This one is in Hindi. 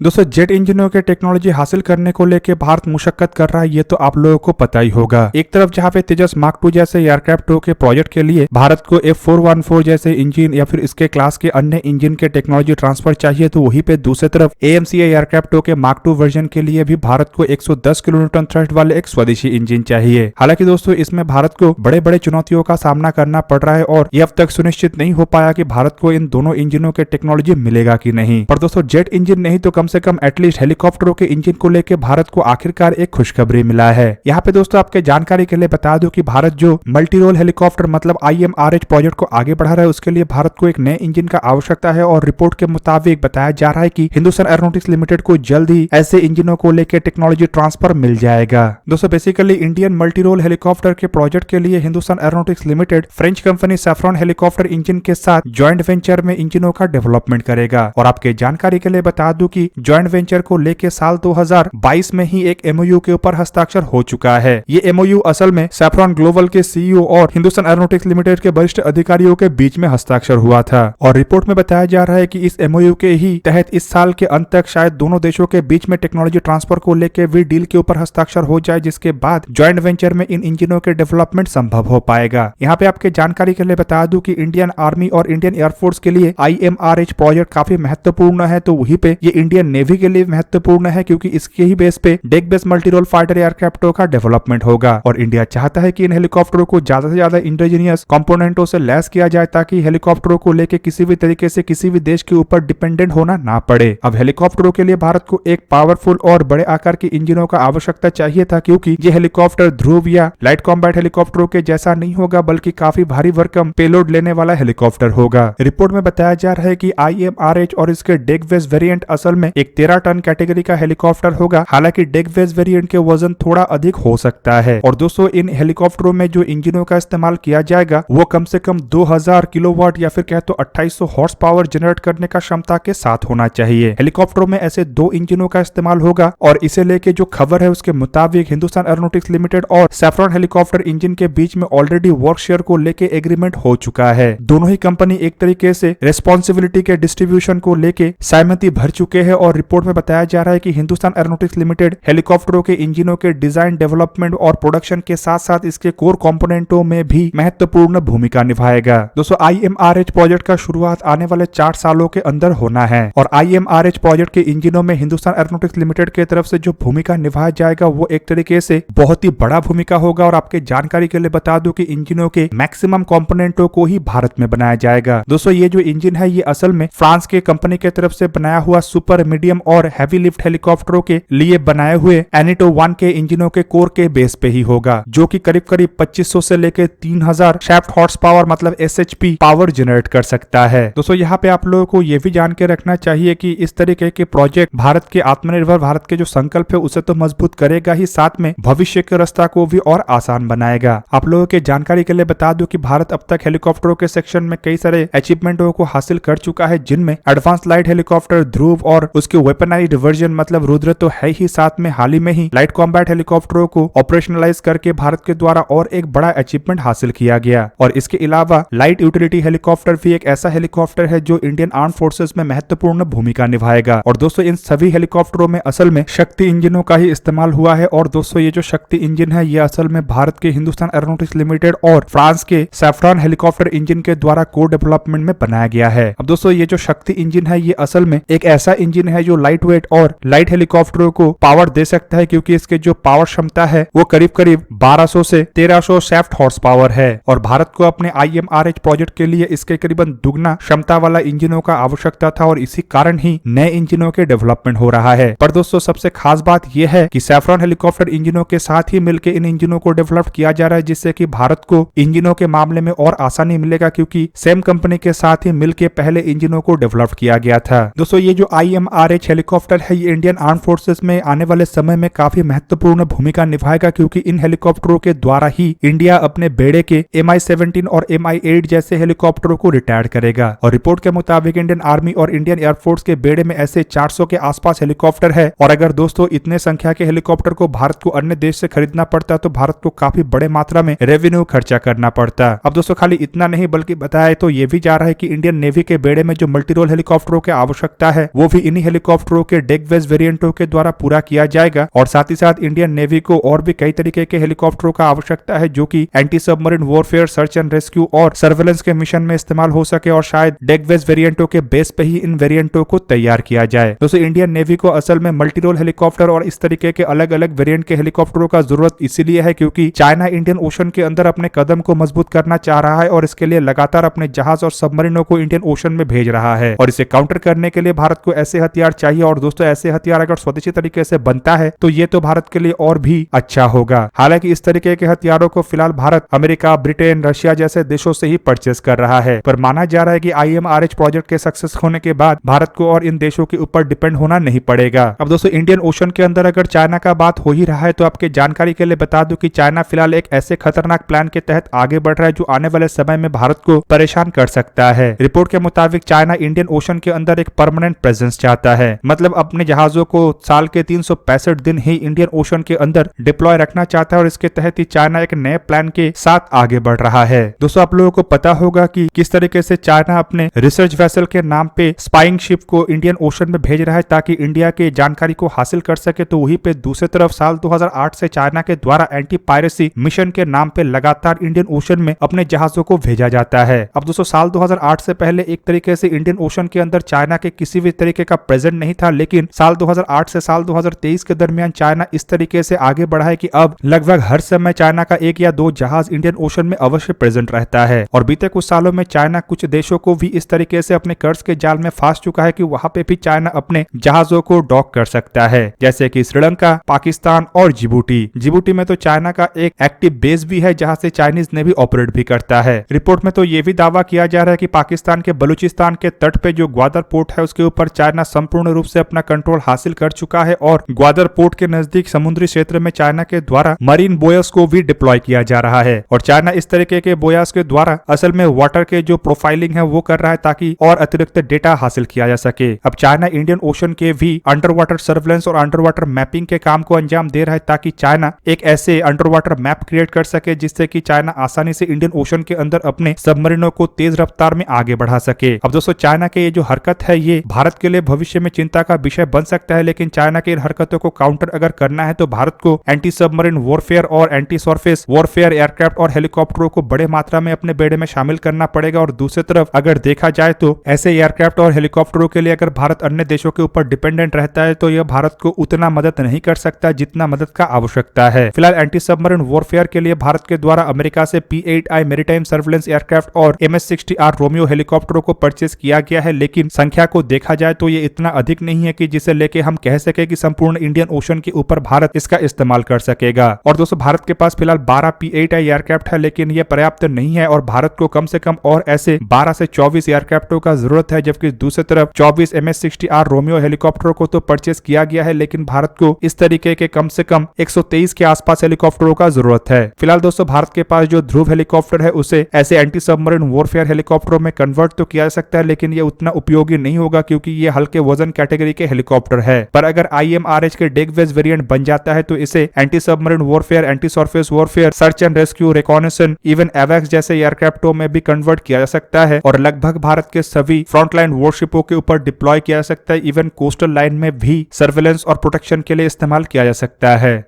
दोस्तों जेट इंजनों के टेक्नोलॉजी हासिल करने को लेकर भारत मुशक्कत कर रहा है, ये तो आप लोगों को पता ही होगा। एक तरफ जहां पे तेजस मार्क 2 जैसे एयरक्राफ्ट के प्रोजेक्ट के लिए भारत को F414 जैसे इंजन या फिर इसके क्लास के अन्य इंजन के टेक्नोलॉजी ट्रांसफर चाहिए, तो वहीं पे दूसरी तरफ AMCA एयरक्राफ्ट के मार्क 2 वर्जन के लिए भी भारत को 110 किलोन्यूटन थ्रस्ट वाले एक स्वदेशी इंजन चाहिए। हालांकि दोस्तों इसमें भारत को बड़े बड़े चुनौतियों का सामना करना पड़ रहा है और ये अब तक सुनिश्चित नहीं हो पाया कि भारत को इन दोनों इंजनों के टेक्नोलॉजी मिलेगा कि नहीं। पर दोस्तों जेट इंजन नहीं तो कम से कम एटलीस्ट हेलीकॉप्टरों के इंजन को लेकर भारत को आखिरकार एक खुशखबरी मिला है। यहाँ पे दोस्तों आपके जानकारी के लिए बता दूं कि भारत जो मल्टी रोल हेलीकॉप्टर मतलब IMRH प्रोजेक्ट को आगे बढ़ा रहा है, उसके लिए भारत को एक नए इंजन का आवश्यकता है और रिपोर्ट के मुताबिक बताया जा रहा है कि हिंदुस्तान एरोनॉटिक्स लिमिटेड को जल्द ही ऐसे इंजनों को लेकर टेक्नोलॉजी ट्रांसफर मिल जाएगा। दोस्तों basically Indian multi role helicopter के प्रोजेक्ट के लिए Hindustan Aeronautics Limited French company Safran helicopter engine के साथ ज्वाइंट वेंचर में इंजनों का डेवलपमेंट करेगा। और आपके जानकारी के लिए बता दूं कि ज्वाइंट वेंचर को लेकर साल 2022 में ही एक MOU के ऊपर हस्ताक्षर हो चुका है। ये MOU असल में सैफ्रॉन ग्लोबल के CEO और हिंदुस्तान एरोनॉटिक्स लिमिटेड के वरिष्ठ अधिकारियों के बीच में हस्ताक्षर हुआ था। और रिपोर्ट में बताया जा रहा है कि इस MOU के ही तहत इस साल के अंत तक शायद दोनों देशों के बीच में टेक्नोलॉजी ट्रांसफर को लेकर भी डील के ऊपर हस्ताक्षर हो जाए, जिसके बाद ज्वाइंट वेंचर में इन इंजनों के डेवलपमेंट संभव हो पाएगा। यहाँ पे आपके जानकारी के लिए बता दूं कि इंडियन आर्मी और इंडियन एयरफोर्स के लिए IMRH प्रोजेक्ट काफी महत्वपूर्ण है, तो वहीं पे ये इंडियन नेवी के लिए महत्वपूर्ण है क्योंकि इसके ही बेस पे deck base multi role fighter एयरक्राफ्टों का डेवलपमेंट होगा। और इंडिया चाहता है कि इन हेलीकॉप्टरों को ज्यादा से ज्यादा इंडिजीनियस कंपोनेंटों से लैस किया जाए ताकि हेलीकॉप्टरों को लेकर किसी भी तरीके से किसी भी देश के ऊपर डिपेंडेंट होना ना पड़े। अब हेलीकॉप्टरों के लिए भारत को एक पावरफुल और बड़े आकार के इंजनों का आवश्यकता चाहिए था, क्योंकि ये हेलीकॉप्टर ध्रुव या लाइट कॉम्बैट हेलीकॉप्टरों के जैसा नहीं होगा बल्कि काफी भारी भरकम पेलोड लेने वाला हेलीकॉप्टर होगा। रिपोर्ट में बताया जा रहा है कि IMRH और इसके डेक बेस वेरिएंट असल में एक 13 टन कैटेगरी का हेलीकॉप्टर होगा। हालांकि डेक बेस वेरिएंट के वजन थोड़ा अधिक हो सकता है। और दोस्तों इन हेलीकॉप्टरों में जो इंजनों का इस्तेमाल किया जाएगा वो कम से कम 2000 किलोवाट या फिर कहे तो 2800 हॉर्स पावर जनरेट करने का क्षमता के साथ होना चाहिए। हेलीकॉप्टरों में ऐसे 2 इंजनों का इस्तेमाल होगा और इसे लेके जो खबर है उसके मुताबिक हिंदुस्तान एरोनॉटिक्स लिमिटेड और सैफ्रॉन हेलीकॉप्टर इंजन के बीच में ऑलरेडी वर्क शेयर को लेके एग्रीमेंट हो चुका है। दोनों ही कंपनी एक तरीके से रेस्पॉन्सिबिलिटी के डिस्ट्रीब्यूशन को लेके सहमति भर चुके हैं। और रिपोर्ट में बताया जा रहा है कि हिंदुस्तान एरोनॉटिक्स लिमिटेड हेलीकॉप्टरों के इंजनों के डिजाइन डेवलपमेंट और प्रोडक्शन के साथ साथ इसके कोर कंपोनेंटों में भी महत्वपूर्ण भूमिका निभाएगा। दोस्तों IMRH प्रोजेक्ट का शुरुआत आने वाले 4 सालों के अंदर होना है और IMRH प्रोजेक्ट के इंजनों में हिंदुस्तान एरोनॉटिक्स लिमिटेड की तरफ से जो भूमिका निभाया जाएगा वो एक तरीके से बहुत ही बड़ा भूमिका होगा। और आपके जानकारी के लिए बता दूं कि इंजनों के मैक्सिमम कंपोनेंटों को ही भारत में बनाया जाएगा। दोस्तों ये जो इंजन है ये असल में फ्रांस के कंपनी की तरफ से बनाया हुआ सुपर मीडियम और हैवी लिफ्ट हेलीकॉप्टरों के लिए बनाए हुए एनिटो 1 के इंजनों के कोर के बेस पे ही होगा, जो कि करीब 2500 से लेकर 3000 शाफ्ट हॉर्स पावर मतलब SHP पावर जनरेट कर सकता है। दोस्तों यहाँ पे आप लोगों को ये भी जान के रखना चाहिए कि इस तरीके के प्रोजेक्ट भारत के आत्मनिर्भर भारत के जो संकल्प है उसे तो मजबूत करेगा ही, साथ में भविष्य के रास्ता को भी और आसान बनाएगा। आप लोगों के जानकारी के लिए बता दूं कि भारत अब तक हेलीकॉप्टरों के सेक्शन में कई सारे अचीवमेंटों को हासिल कर चुका है, जिनमें एडवांस लाइट हेलीकॉप्टर ध्रुव और उसके वेपनाइज्ड वर्जन मतलब रुद्र तो है ही, साथ में हाल ही में ही लाइट कॉम्बैट हेलीकॉप्टरों को ऑपरेशनलाइज करके भारत के द्वारा और एक बड़ा अचीवमेंट हासिल किया गया। और इसके अलावा लाइट यूटिलिटी हेलीकॉप्टर भी एक ऐसा हेलीकॉप्टर है जो इंडियन आर्म फोर्सेस में महत्वपूर्ण भूमिका निभाएगा। और दोस्तों इन सभी हेलीकॉप्टरों में असल में शक्ति इंजनों का ही इस्तेमाल हुआ है। और दोस्तों ये जो शक्ति इंजन है ये असल में भारत के हिंदुस्तान एरोनॉटिक्स लिमिटेड और फ्रांस के सैफ्रॉन हेलीकॉप्टर इंजन के द्वारा को डेवलपमेंट में बनाया गया है। अब दोस्तों ये जो शक्ति इंजन है ये असल में एक ऐसा इंजन है जो लाइट वेट और लाइट हेलीकॉप्टरों को पावर दे सकता है, क्योंकि इसके जो पावर क्षमता है वो करीब 1200 से 1300 शाफ्ट हॉर्स पावर है। और भारत को अपने IMRH प्रोजेक्ट के लिए इसके करीबन दुगना क्षमता वाला इंजनों का आवश्यकता था और इसी कारण ही नए इंजनों के डेवलपमेंट हो रहा है। पर दोस्तों सबसे खास बात यह है कि सैफ्रॉन हेलीकॉप्टर इंजनों के साथ ही मिलकर इन इंजनों को डेवलप किया जा रहा है, जिससे कि भारत को इंजनों के मामले में और आसानी मिलेगा, क्योंकि सेम कंपनी के साथ ही मिलकर पहले इंजनों को डेवलप किया गया था। दोस्तों ये जो IMRH हेलीकॉप्टर है ये इंडियन आर्म फोर्सेस में आने वाले समय में काफी महत्वपूर्ण भूमिका निभाएगा, क्योंकि इन हेलीकॉप्टरों के द्वारा ही इंडिया अपने बेड़े के MI-17 और MI-8 जैसे हेलीकॉप्टरों को रिटायर करेगा। और रिपोर्ट के मुताबिक इंडियन आर्मी और इंडियन एयरफोर्स के बेड़े में ऐसे 400 के आसपास हेलीकॉप्टर है। और अगर दोस्तों इतने संख्या के हेलीकॉप्टर को भारत को अन्य देश से खरीदना पड़ता तो भारत को काफी बड़े मात्रा में रेवेन्यू खर्चा करना पड़ता। अब दोस्तों खाली इतना नहीं बल्कि बताया तो ये भी जा रहा है कि इंडियन नेवी के बेड़े में जो मल्टी रोल हेलीकॉप्टरों की आवश्यकता है वो भी इन्हीं हेलीकॉप्टरों के डेकवेज वेरिएंटों के द्वारा पूरा किया जाएगा और साथ ही साथ इंडियन नेवी को और भी कई तरीके के हेलीकॉप्टरों का आवश्यकता है जो कि anti submarine warfare, search and rescue और सर्वेलेंस के मिशन में इस्तेमाल हो सके और शायद डेकवेज वेरिएंटों के बेस पे ही इन वेरिएंटों को तैयार किया जाए। दोस्तों इंडियन नेवी को असल में मल्टी रोल हेलीकॉप्टर और इस तरीके के अलग अलग वेरिएंट के हेलीकॉप्टरों का जरूरत इसीलिए है क्योंकि चाइना इंडियन ओशन के अंदर अपने कदम को मजबूत करना चाह रहा है और इसके लिए लगातार अपने जहाज और सबमरीनों को इंडियन ओशन में भेज रहा है और इसे काउंटर करने के लिए भारत को ऐसे हथियार चाहिए। और दोस्तों ऐसे हथियार अगर स्वदेशी तरीके से बनता है तो ये तो भारत के लिए और भी अच्छा होगा। हालांकि इस तरीके के हथियारों को फिलहाल भारत अमेरिका, ब्रिटेन, रशिया जैसे देशों से ही परचेस कर रहा है, पर माना जा रहा है कि IMRH प्रोजेक्ट के सक्सेस होने के बाद भारत को और इन देशों के ऊपर डिपेंड होना नहीं पड़ेगा। अब दोस्तों इंडियन ओशन के अंदर अगर चाइना का बात हो ही रहा है तो आपके जानकारी के लिए बता दूं कि चाइना फिलहाल एक ऐसे खतरनाक प्लान के तहत आगे बढ़ रहा है जो आने वाले समय में भारत को परेशान कर सकता है। रिपोर्ट के मुताबिक चाइना इंडियन ओशन के अंदर एक परमानेंट प्रेजेंस चाहता है, मतलब अपने जहाजों को साल के 365 दिन ही इंडियन ओशन के अंदर डिप्लॉय रखना चाहता है और इसके तहत ही चाइना एक नए प्लान के साथ आगे बढ़ रहा है। दोस्तों आप लोगों को पता होगा कि किस तरीके से चाइना अपने रिसर्च वेसल के नाम पे स्पाइंग शिप को इंडियन ओशन में भेज रहा है ताकि इंडिया के जानकारी को हासिल कर सके। तो वहीं पे दूसरी तरफ साल 2008 से चाइना के द्वारा एंटी पायरेसी मिशन के नाम पे लगातार इंडियन ओशन में अपने जहाजों को भेजा जाता है। अब दोस्तों साल 2008 से पहले एक तरीके से इंडियन ओशन के अंदर चाइना के किसी भी तरीके का प्रेजेंट नहीं था, लेकिन साल 2008 से साल 2023 के दरमियान चाइना इस तरीके से आगे बढ़ा है कि अब लगभग हर समय चाइना का एक या दो जहाज इंडियन ओशन में अवश्य प्रेजेंट रहता है। और बीते कुछ सालों में चाइना कुछ देशों को भी इस तरीके से अपने कर्ज के जाल में फंस चुका है कि वहां पे भी चाइना अपने जहाजों को डॉक कर सकता है, जैसे कि श्रीलंका, पाकिस्तान और जिबूटी में तो चाइना का एक एक्टिव बेस भी है जहां से चाइनीज नेवी ऑपरेट भी करता है। रिपोर्ट में तो ये भी दावा किया जा रहा है कि पाकिस्तान के बलूचिस्तान के तट पे जो ग्वादर पोर्ट है उसके ऊपर चाइना संपूर्ण रूप से अपना कंट्रोल हासिल कर चुका है और ग्वादर पोर्ट के नजदीक समुद्री क्षेत्र में चाइना के द्वारा मरीन बोयस को भी डिप्लॉय किया जा रहा है। और चाइना इस तरीके के बोयस के द्वारा असल में वाटर के जो प्रोफाइलिंग है वो कर रहा है ताकि और अतिरिक्त डेटा हासिल किया जा सके। अब चाइना इंडियन ओशन के भी अंडर वाटर सर्वेलेंस और अंडर वाटर मैपिंग के काम को अंजाम दे रहा है ताकि चाइना एक ऐसे अंडर वाटर मैप क्रिएट कर सके जिससे कि चाइना आसानी से इंडियन ओशन के अंदर अपने सबमरीनों को तेज रफ्तार में आगे बढ़ा सके। अब दोस्तों चाइना के ये जो हरकत है ये भारत के लिए भविष्य में चिंता का विषय बन सकता है, लेकिन चाइना की इन हरकतों को काउंटर अगर करना है तो भारत को एंटी सबमरीन वॉरफेयर और एंटी सरफेस वॉरफेयर एयरक्राफ्ट और हेलीकॉप्टरों को बड़े मात्रा में अपने बेड़े में शामिल करना पड़ेगा। और दूसरी तरफ अगर देखा जाए तो ऐसे एयरक्राफ्ट और हेलीकॉप्टरों के लिए अगर भारत अन्य देशों के ऊपर डिपेंडेंट रहता है तो यह भारत को उतना मदद नहीं कर सकता जितना मदद का आवश्यकता है। फिलहाल एंटी सबमरीन वॉरफेयर के लिए भारत के द्वारा अमेरिका से P-8I मैरीटाइम सर्वेलेंस एयरक्राफ्ट और MS-60R रोमियो हेलीकॉप्टरों को परचेज किया गया है, लेकिन संख्या को देखा जाए तो ये इतना अधिक नहीं है कि जिसे लेके हम कह सके कि संपूर्ण इंडियन ओशन के ऊपर भारत इसका इस्तेमाल कर सकेगा। और दोस्तों भारत के पास फिलहाल 12 P-8I एयरक्राफ्ट है, लेकिन यह पर्याप्त नहीं है और भारत को कम से कम और ऐसे 12 से 24 एयरक्राफ्टों का जरूरत है, जबकि दूसरी तरफ 24 MS-60R रोमियो हेलीकॉप्टरों को तो परचेज किया गया है, लेकिन भारत को इस तरीके के कम से कम 123 के आसपास हेलीकॉप्टरों का जरूरत है। फिलहाल दोस्तों भारत के पास जो ध्रुव हेलीकॉप्टर है उसे ऐसे एंटी सबमरीन वॉरफेयर हेलीकॉप्टरों में कन्वर्ट तो किया जा सकता है, लेकिन ये उतना उपयोगी नहीं होगा क्योंकि ये हल्के वजन कैटेगरी के हेलीकॉप्टर है। पर अगर IMRH के डेकवेज वेरिएंट बन जाता है तो इसे anti submarine warfare, anti surface warfare, search and rescue, reconnaissance, even एवैक्स जैसे एयरक्राफ्टों में भी कन्वर्ट किया जा सकता है और लगभग भारत के सभी फ्रंटलाइन वॉरशिपों के ऊपर डिप्लॉय किया जा सकता है। इवन कोस्टल लाइन में भी सर्वेलेंस और प्रोटेक्शन के लिए इस्तेमाल किया जा सकता है।